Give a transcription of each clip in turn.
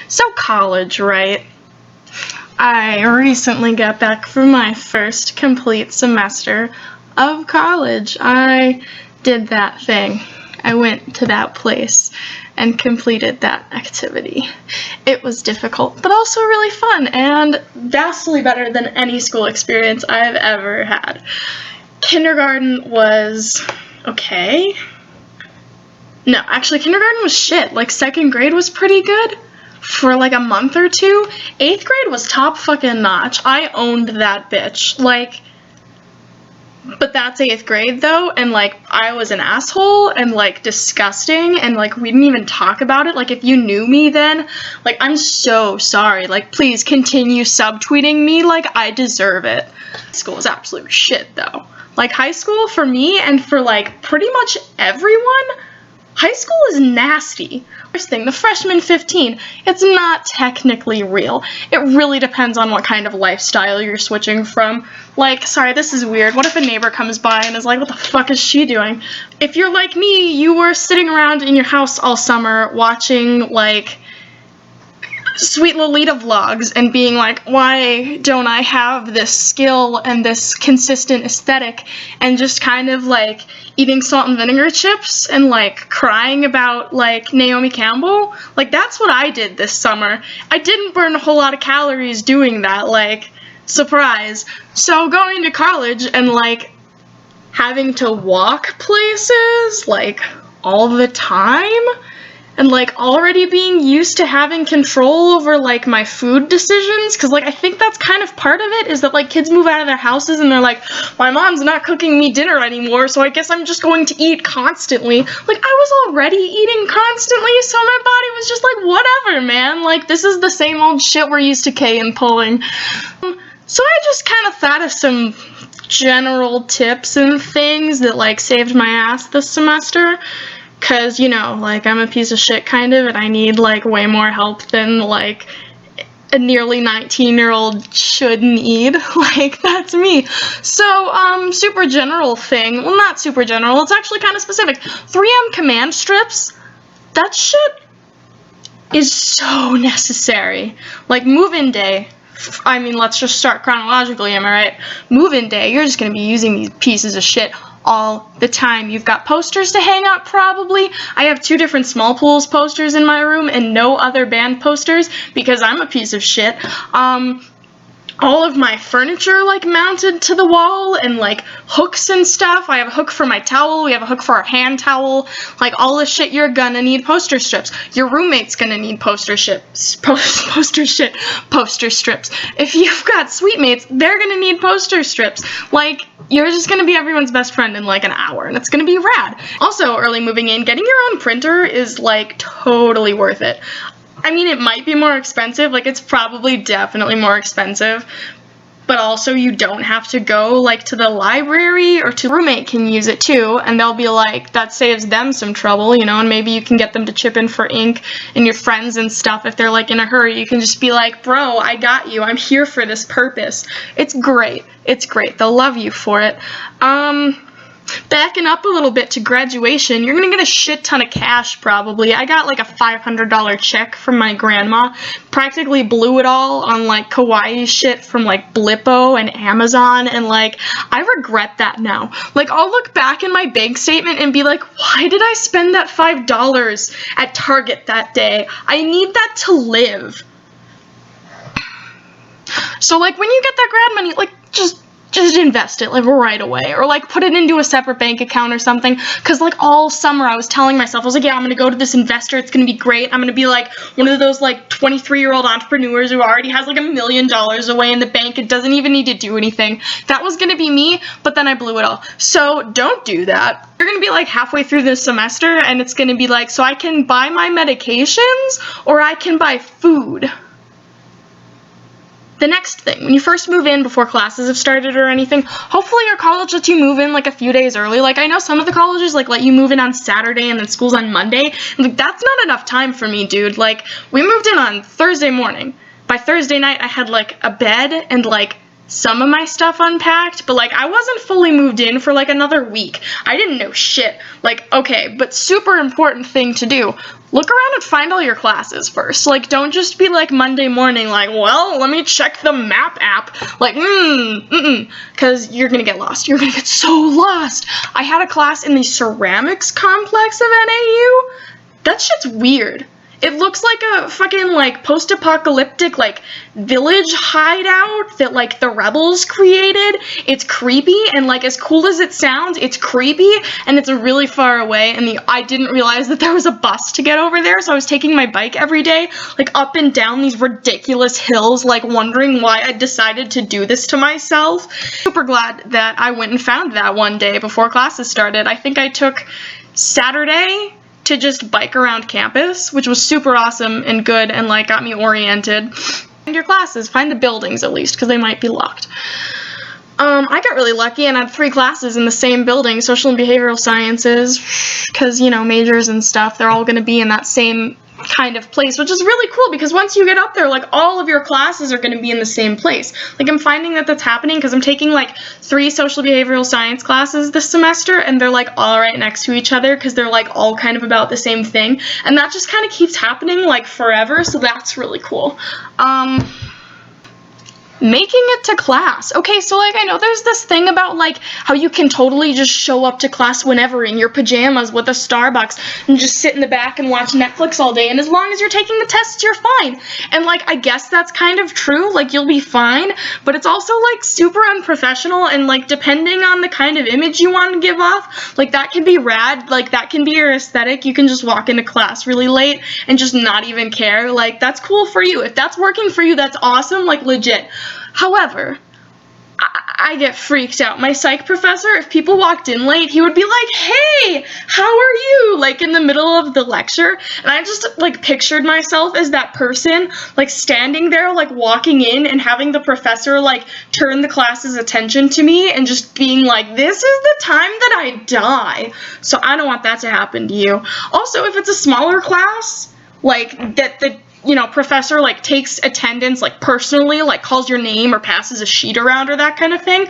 So college, right? I recently got back from my first complete semester of college. I did that thing. I went to that place and completed that activity. It was difficult, but also really fun and vastly better than any school experience I've ever had. Kindergarten was okay. No, actually, kindergarten was shit. Like, second grade was pretty good for like a month or two. 8th grade was top fucking notch. I owned that bitch. Like, but that's 8th grade though, and like, I was an asshole and like disgusting, and like, we didn't even talk about it. Like, if you knew me then, like, I'm so sorry. Like, please continue subtweeting me. Like, I deserve it. School was absolute shit though. Like, high school for me and for like pretty much everyone, high school is nasty. First thing, the freshman 15, it's not technically real. It really depends on what kind of lifestyle you're switching from. Like, sorry, this is weird. What if a neighbor comes by and is like, what the fuck is she doing? If you're like me, you were sitting around in your house all summer watching, like, Sweet Lolita vlogs and being like, why don't I have this skill and this consistent aesthetic, and just kind of like eating salt and vinegar chips and like crying about like Naomi Campbell. Like, that's what I did this summer. I didn't burn a whole lot of calories doing that, like, surprise. So going to college and like having to walk places like all the time, and like already being used to having control over like my food decisions, because like I think that's kind of part of it, is that like kids move out of their houses and they're like, my mom's not cooking me dinner anymore, so I guess I'm just going to eat constantly. Like, I was already eating constantly, so my body was just like, whatever, man, like, this is the same old shit we're used to K and pulling. So I just kind of thought of some general tips and things that like saved my ass this semester. Cause, you know, like, I'm a piece of shit kind of, and I need like way more help than like a nearly 19-year-old should need. Like, that's me. So, super general thing. Well, not super general, it's actually kind of specific. 3M command strips, that shit is so necessary. Like, move-in day. I mean, let's just start chronologically, am I right? Move-in day, you're just gonna be using these pieces of shit all the time. You've got posters to hang up, probably. I have 2 different Small Pools posters in my room and no other band posters because I'm a piece of shit. All of my furniture, like, mounted to the wall, and, like, hooks and stuff. I have a hook for my towel, we have a hook for our hand towel, like, all this shit. You're gonna need poster strips. Your roommate's gonna need poster strips. If you've got suite mates, they're gonna need poster strips. Like, you're just gonna be everyone's best friend in, like, an hour, and it's gonna be rad. Also, early moving in, getting your own printer is, like, totally worth it. I mean, it might be more expensive, like, it's probably definitely more expensive, but also you don't have to go, like, to the library, or to roommate can use it too, and they'll be like, that saves them some trouble, you know, and maybe you can get them to chip in for ink, and your friends and stuff, if they're, like, in a hurry, you can just be like, bro, I got you, I'm here for this purpose. It's great. It's great. They'll love you for it. Backing up a little bit to graduation, you're gonna get a shit ton of cash, probably. I got like a $500 check from my grandma, practically blew it all on like kawaii shit from like Blippo and Amazon, and like, I regret that now. Like, I'll look back in my bank statement and be like, why did I spend that $5 at Target that day? I need that to live. So like, when you get that grad money, like, just invest it, like, right away, or like put it into a separate bank account or something, because like all summer I was telling myself, I was like, yeah, I'm gonna go to this investor, it's gonna be great, I'm gonna be like one of those like 23-year-old entrepreneurs who already has like $1 million away in the bank and doesn't even need to do anything. That was gonna be me, but then I blew it all. So don't do that. You're gonna be like halfway through this semester and it's gonna be like, so I can buy my medications or I can buy food. The next thing, when you first move in before classes have started or anything, hopefully your college lets you move in like a few days early. Like, I know some of the colleges like let you move in on Saturday and then school's on Monday. And, like, that's not enough time for me, dude. Like, we moved in on Thursday morning. By Thursday night, I had like a bed and like some of my stuff unpacked, but like I wasn't fully moved in for like another week. I didn't know shit. Like, okay, but super important thing to do. Look around and find all your classes first. Like, don't just be like Monday morning, like, well, let me check the map app. Like, because you're gonna get lost. You're gonna get so lost. I had a class in the ceramics complex of NAU. That shit's weird. It looks like a fucking, like, post-apocalyptic, like, village hideout that, like, the rebels created. It's creepy, and, like, as cool as it sounds, it's creepy, and it's really far away, and I didn't realize that there was a bus to get over there, so I was taking my bike every day, like, up and down these ridiculous hills, like, wondering why I decided to do this to myself. Super glad that I went and found that one day before classes started. I think I took Saturday to just bike around campus, which was super awesome and good and like got me oriented. Find your classes, find the buildings at least, because they might be locked. I got really lucky and had 3 classes in the same building, social and behavioral sciences, because, you know, majors and stuff, they're all going to be in that same kind of place, which is really cool because once you get up there, like, all of your classes are going to be in the same place. Like, I'm finding that that's happening because I'm taking, like, 3 social behavioral science classes this semester, and they're, like, all right next to each other because they're, like, all kind of about the same thing, and that just kind of keeps happening, like, forever, so that's really cool. Making it to class. Okay, so, like, I know there's this thing about, like, how you can totally just show up to class whenever in your pajamas with a Starbucks and just sit in the back and watch Netflix all day, and as long as you're taking the tests, you're fine. And, like, I guess that's kind of true, like, you'll be fine, but it's also, like, super unprofessional, and, like, depending on the kind of image you want to give off, like, that can be rad, like, that can be your aesthetic. You can just walk into class really late and just not even care. Like, that's cool for you. If that's working for you, that's awesome, like, legit. However, I get freaked out. My psych professor, if people walked in late, he would be like, hey, how are you? Like, in the middle of the lecture. And I just, like, pictured myself as that person, like, standing there, like, walking in and having the professor, like, turn the class's attention to me and just being like, this is the time that I die. So I don't want that to happen to you. Also, if it's a smaller class, like, that the professor, like, takes attendance, like, personally, like, calls your name or passes a sheet around or that kind of thing,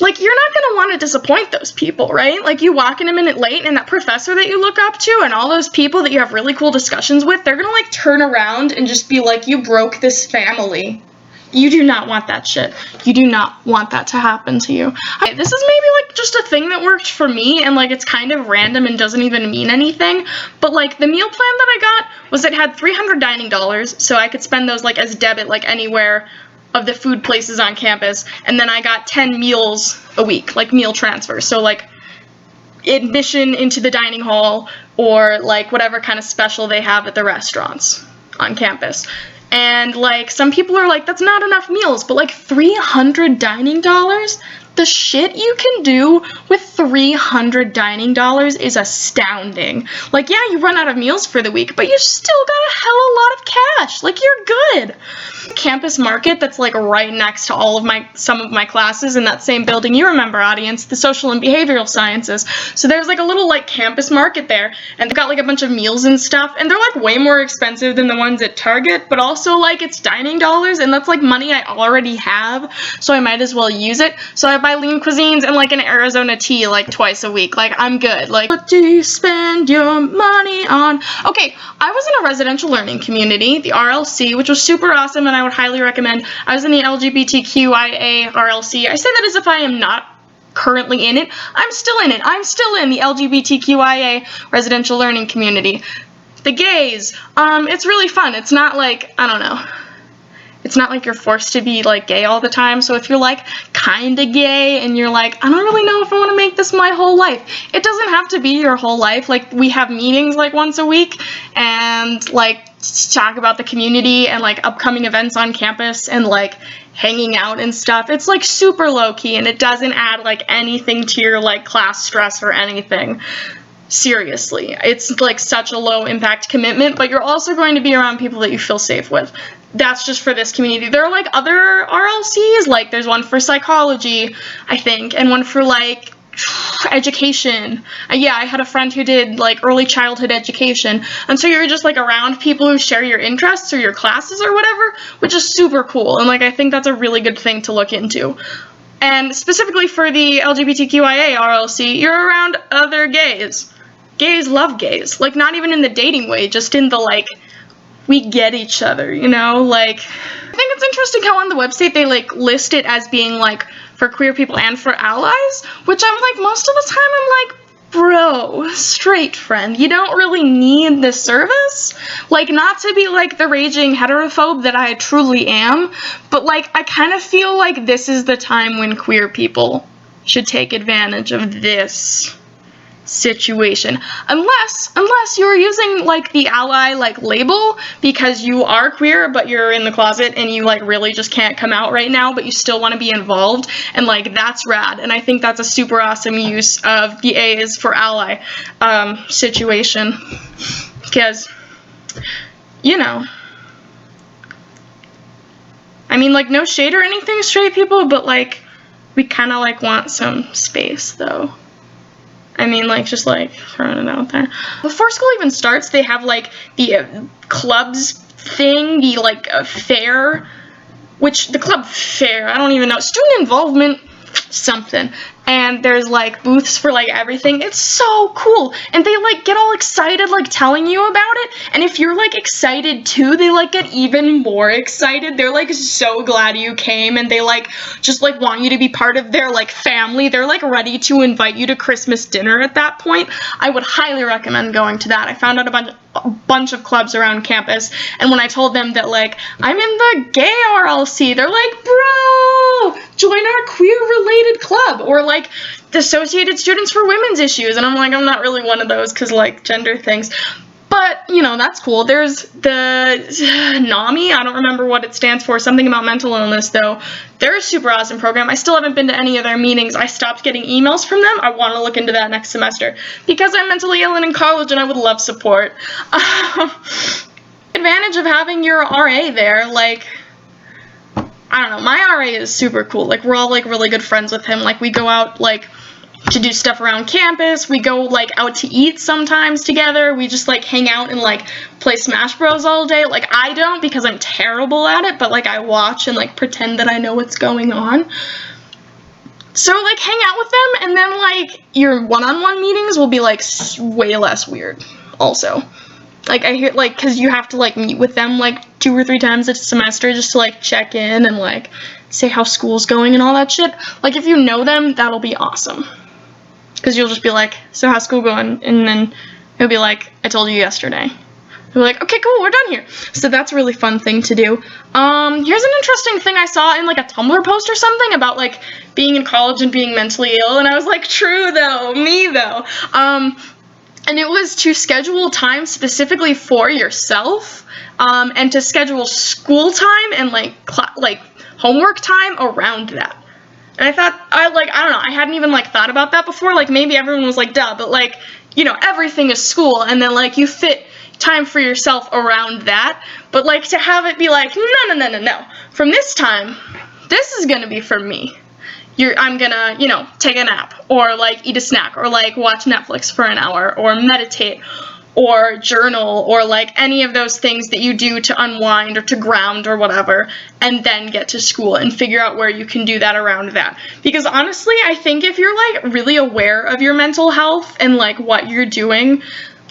like, you're not gonna want to disappoint those people, right? Like, you walk in a minute late, and that professor that you look up to and all those people that you have really cool discussions with, they're gonna, like, turn around and just be like, you broke this family. You do not want that shit. You do not want that to happen to you. Okay, this is maybe, like, just a thing that worked for me, and, like, it's kind of random and doesn't even mean anything, but, like, the meal plan that I got was it had $300 dining dollars, so I could spend those, like, as debit, like, anywhere of the food places on campus, and then I got 10 meals a week, like, meal transfers, so, like, admission into the dining hall, or, like, whatever kind of special they have at the restaurants on campus. And, like, some people are like, that's not enough meals, but, like, $300 dining dollars? The shit you can do with $300 dining dollars is astounding. Like, yeah, you run out of meals for the week, but you still got a hell of a lot of cash. Like, you're good. Campus market that's, like, right next to some of my classes in that same building. You remember, audience, the social and behavioral sciences. So there's, like, a little, like, campus market there, and they've got, like, a bunch of meals and stuff, and they're, like, way more expensive than the ones at Target, but also, like, it's dining dollars, and that's, like, money I already have, so I might as well use it. So I buy lean cuisines and, like, an Arizona tea, like, twice a week. Like, I'm good. Like, what do you spend your money on? Okay, I was in a residential learning community, the RLC, which was super awesome, and I would highly recommend. I was in the LGBTQIA RLC. I say that as if I am not currently in it. I'm still in it. I'm still in the LGBTQIA residential learning community. The gays, it's really fun. It's not like, I don't know. It's not like you're forced to be, like, gay all the time, so if you're, like, kinda gay and you're like, I don't really know if I want to make this my whole life, it doesn't have to be your whole life. Like, we have meetings, like, once a week, and, like, talk about the community and, like, upcoming events on campus and, like, hanging out and stuff. It's, like, super low-key, and it doesn't add, like, anything to your, like, class stress or anything. Seriously. It's, like, such a low-impact commitment, but you're also going to be around people that you feel safe with. That's just for this community. There are, like, other RLCs, like, there's one for psychology, I think, and one for, like, education. Yeah, I had a friend who did like early childhood education, and so you're just like around people who share your interests or your classes or whatever, which is super cool, and like I think that's a really good thing to look into. And specifically for the LGBTQIA RLC, you're around other gays. Gays love gays, like not even in the dating way, just in the like, we get each other, you know, like, I think it's interesting how on the website they like list it as being like for queer people and for allies, which I'm like, most of the time I'm like, bro, straight friend, you don't really need this service. Like, not to be like the raging heterophobe that I truly am, but like, I kind of feel like this is the time when queer people should take advantage of this situation, unless you're using like the ally like label because you are queer but you're in the closet and you like really just can't come out right now, but you still want to be involved, and like that's rad, and I think that's a super awesome use of the A is for ally situation, because, you know, I mean, like, no shade or anything, straight people, but like we kind of like want some space though. I mean, like, just, like, throwing it out there. Before school even starts, they have, like, the clubs thing, the, like, fair, which, the club fair, I don't even know, student involvement, something, and there's, like, booths for, like, everything. It's so cool, and they, like, get all excited, like, telling you about it, and if you're, like, excited, too, they, like, get even more excited. They're, like, so glad you came, and they, like, just, like, want you to be part of their, like, family. They're, like, ready to invite you to Christmas dinner at that point. I would highly recommend going to that. I found out a bunch of clubs around campus, and when I told them that, like, I'm in the gay RLC, they're like, bro, join our queer-related club, or, like, the Associated Students for Women's Issues, and I'm like, I'm not really one of those, because, like, gender things. But, you know, that's cool. There's the NAMI, I don't remember what it stands for, something about mental illness, though. They're a super awesome program. I still haven't been to any of their meetings. I stopped getting emails from them. I want to look into that next semester, because I'm mentally ill and in college, and I would love support. Advantage of having your RA there, like, I don't know, my RA is super cool. Like, we're all, like, really good friends with him. Like, we go out, like, to do stuff around campus. We go, like, out to eat sometimes together. We just, like, hang out and, like, play Smash Bros. All day. Like, I don't, because I'm terrible at it, but, like, I watch and, like, pretend that I know what's going on. So, like, hang out with them, and then, like, your one-on-one meetings will be, like, way less weird, also. Like, I hear, like, because you have to, like, meet with them, like, 2 or 3 times a semester just to, like, check in and, like, say how school's going and all that shit. Like, if you know them, that'll be awesome. Because you'll just be like, so how's school going? And then he'll be like, I told you yesterday. You're like, okay, cool, we're done here. So that's a really fun thing to do. Here's an interesting thing I saw in, like, a Tumblr post or something about, like, being in college and being mentally ill. And I was like, true, though. Me, though. And it was to schedule time specifically for yourself, and to schedule school time and, like, homework time around that. And I thought, I don't know, I hadn't even, like, thought about that before. Like, maybe everyone was like, duh, but, like, you know, everything is school, and then, like, you fit time for yourself around that. But, like, to have it be like, no. From this time, this is gonna be for me. I'm gonna, you know, take a nap, or, like, eat a snack, or, like, watch Netflix for an hour, or meditate, or journal, or, like, any of those things that you do to unwind, or to ground, or whatever, and then get to school, and figure out where you can do that around that. Because, honestly, I think if you're, like, really aware of your mental health, and, like, what you're doing,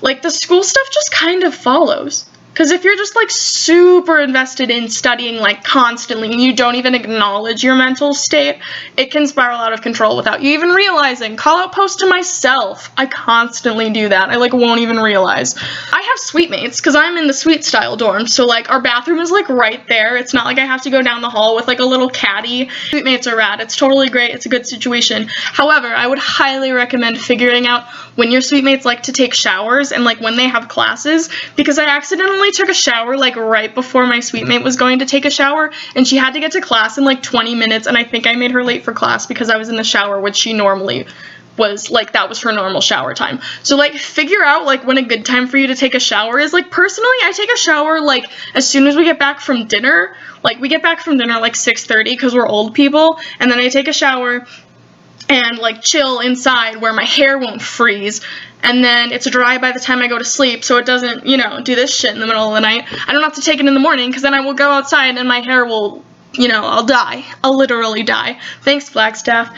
like, the school stuff just kind of follows. Because if you're just, like, super invested in studying, like, constantly, and you don't even acknowledge your mental state, it can spiral out of control without you even realizing. Call out post to myself. I constantly do that. I, like, won't even realize. I have suite mates, because I'm in the suite style dorm, so, like, our bathroom is, like, right there. It's not like I have to go down the hall with, like, a little caddy. Suite mates are rad. It's totally great. It's a good situation. However, I would highly recommend figuring out when your suite mates like to take showers, and, like, when they have classes, because I accidentally took a shower, like, right before my suite mate was going to take a shower, and she had to get to class in, like, 20 minutes, and I think I made her late for class because I was in the shower, which she normally was, like, that was her normal shower time. So, like, figure out, like, when a good time for you to take a shower is. Like, personally, I take a shower, like, as soon as we get back from dinner. Like, we get back from dinner, like, 6:30, because we're old people, and then I take a shower, and like chill inside where my hair won't freeze, and then it's dry by the time I go to sleep so it doesn't, you know, do this shit in the middle of the night. I don't have to take it in the morning because then I will go outside and my hair will, you know, I'll die. I'll literally die. Thanks, Flagstaff.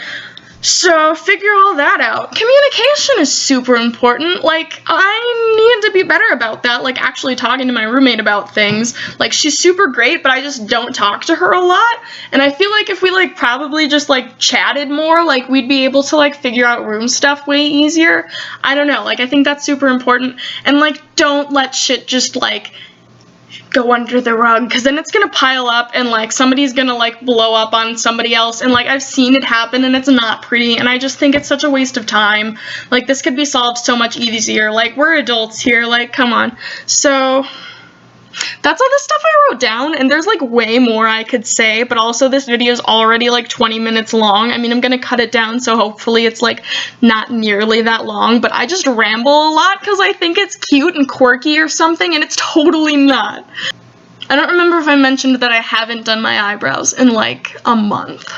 So figure all that out. Communication is super important. Like, I need to be better about that, like actually talking to my roommate about things. Like, she's super great, but I just don't talk to her a lot. And I feel like if we like probably just like chatted more, like we'd be able to like figure out room stuff way easier. I don't know, like I think that's super important. And like, don't let shit just like go under the rug, because then it's gonna pile up and like somebody's gonna like blow up on somebody else, and like I've seen it happen and it's not pretty, and I just think it's such a waste of time. Like, this could be solved so much easier. Like, we're adults here, like, come on. So that's all the stuff I wrote down, and there's like way more I could say, but also this video is already like 20 minutes long. I mean, I'm gonna cut it down, so hopefully it's like not nearly that long, but I just ramble a lot because I think it's cute and quirky or something, and it's totally not. I don't remember if I mentioned that I haven't done my eyebrows in like a month.